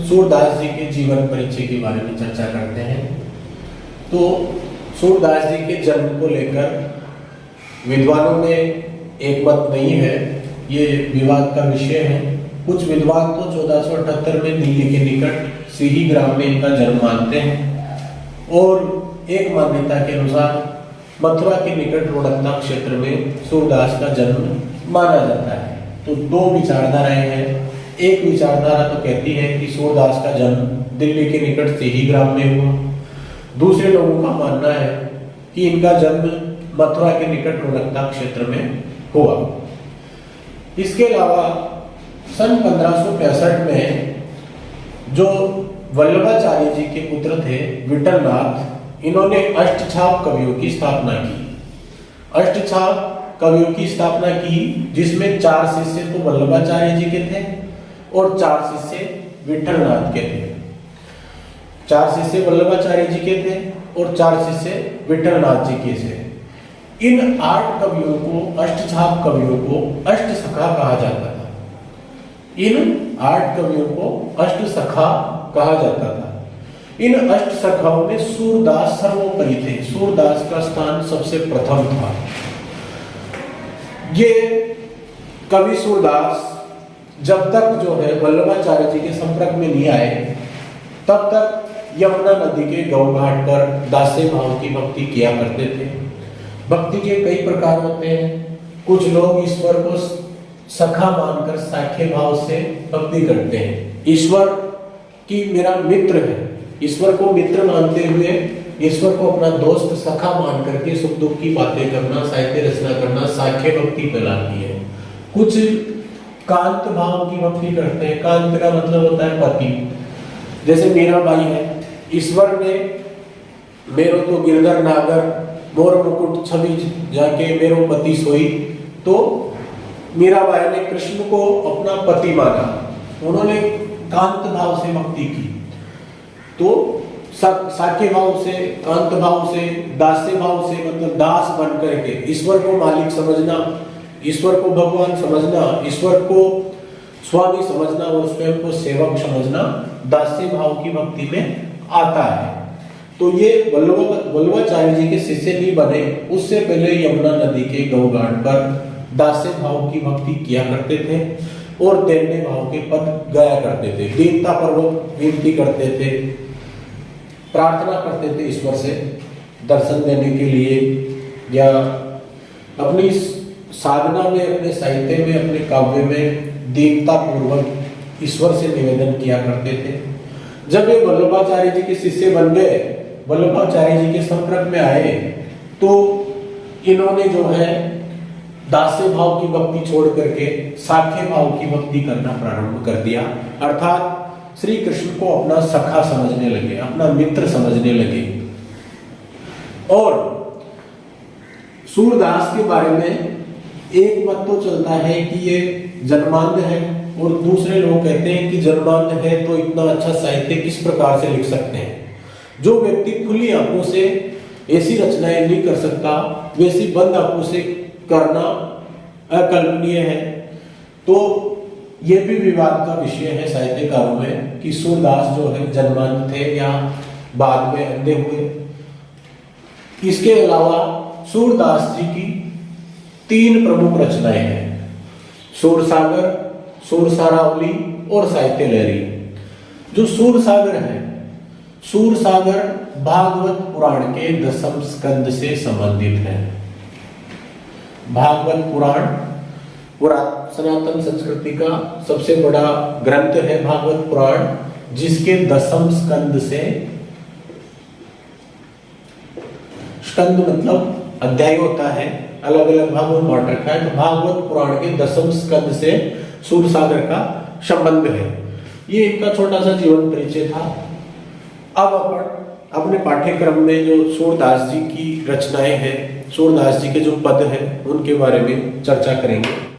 सूरदास जी के जीवन परिचय के बारे में चर्चा करते हैं। तो सूरदास जी के जन्म को लेकर विद्वानों में एक मत नहीं है, ये विवाद का विषय है। कुछ विद्वान तो 1478 में दिल्ली के निकट सिही ग्राम में इनका जन्म मानते हैं और एक मान्यता के अनुसार मथुरा के निकट रोहतक क्षेत्र में सूरदास का जन्म माना जाता है। तो दो विचारधाराएं हैं। एक विचारधारा तो कहती है कि सूरदास का जन्म दिल्ली के निकट सिही ग्राम में हुआ। दूसरे लोगों का मानना है कि इनका जन्म मथुरा के निकट रोहतक क्षेत्र में हुआ। इसके अलावा सन 1565 में जो वल्लभाचार्य जी के पुत्र थे विठलनाथ, इन्होंने अष्टछाप कवियों की स्थापना की। अष्टछाप कवियों की स्थापना की जिसमें 4 शिष्य तो वल्लभाचार्य जी के थे और 4 शिष्य विठलनाथ के थे। 4 शिष्य वल्लभाचार्य जी के थे और 4 शिष्य विठलनाथ जी के थे। इन 8 कवियों को, अष्टछाप कवियों को अष्ट सखा कहा जाता था। इन 8 कवियों को अष्ट सखा कहा जाता था। इन अष्ट सखाओं में सूरदास सर्वोपरि थे। सूरदास का स्थान सबसे प्रथम था। ये कवि सूरदास जब तक जो है वल्लभाचार्य जी के संपर्क में नहीं आए, तब तक यमुना नदी के गौ घाट पर दास्य भाव की भक्ति किया करते थे। भक्ति के कई प्रकार होते हैं। कुछ लोग ईश्वर को सखा मानकर साख्य भाव से भक्ति करते हैं। ईश्वर की मेरा मित्र है, ईश्वर को मित्र मानते हुए ईश्वर को अपना दोस्त सखा मान करके सुख दुख की बातें करना, साहित्य रचना करना साख्य भक्ति कहलाती है। कुछ कांत भाव की भक्ति करते हैं। कांत का मतलब होता है पति। जैसे मीराबाई है, ईश्वर ने मेरो तो गिरधर नागर मोर मुकुट छवि जाके मेरो पति सोई, तो मीराबाई ने कृष्ण को अपना पति माना। उन्होंने कांत भाव से भक्ति की। तो साख्य भाव से, कांत भाव से, दास्य भाव से मतलब दास बन करके ईश्वर को मालिक समझना, ईश्वर को भगवान समझना, ईश्वर को स्वामी समझना और स्वयं को सेवक समझना दास्य भाव की भक्ति में आता है। तो ये वल्लभाचार्य जी के शिष्य नहीं बने, उससे पहले यमुना नदी के गौ घाट पर दास्य भाव की भक्ति किया करते थे और दैन्य भाव के पद गाया करते थे। दीनता पूर्वक विनती करते थे, प्रार्थना करते थे ईश्वर से दर्शन देने के लिए, या अपनी साधना में, अपने साहित्य में, अपने काव्य में दीनता पूर्वक ईश्वर से निवेदन किया करते थे। जब ये वल्लभाचार्य जी के शिष्य बन गए, वल्लभाचार्य जी के संपर्क में आए, तो इन्होंने जो है दास्य भाव की भक्ति छोड़ करके साख्य भाव की भक्ति करना प्रारंभ कर दिया। अर्थात श्री कृष्ण को अपना सखा समझने लगे, अपना मित्र समझने लगे। और सूरदास के बारे में एक मत तो चलता है कि ये जन्मांध है और दूसरे लोग कहते हैं कि जन्मांध है तो इतना अच्छा साहित्य किस प्रकार से लिख सकते हैं। जो व्यक्ति खुली आंखों से ऐसी रचनाएं नहीं कर सकता, वैसी बंद आंखों से करना अकल्पनीय है। तो ये भी विवाद का विषय है साहित्यकारों में कि सूरदास जो है जन्मांध थे या बाद में अंधे हुए। इसके अलावा सूरदास जी की 3 प्रमुख रचनाएं हैं: सूरसागर, सूरसारावली और साहित्य लहरी। जो सूरसागर है, सूरसागर भागवत पुराण के 10वें स्कंद से संबंधित है। भागवत पुराण सनातन संस्कृति का सबसे बड़ा ग्रंथ है भागवत पुराण, जिसके 10वें स्कंद से, स्कंद मतलब अध्याय होता है, अलग अलग भागों में बांट रखा है। तो भागवत पुराण के 10वें स्कंद से सूरसागर का संबंध है। ये इनका छोटा सा जीवन परिचय था। अब अपन अपने पाठ्यक्रम में जो सूरदास जी की रचनाएं हैं, सूरदास जी के जो पद हैं, उनके बारे में चर्चा करेंगे।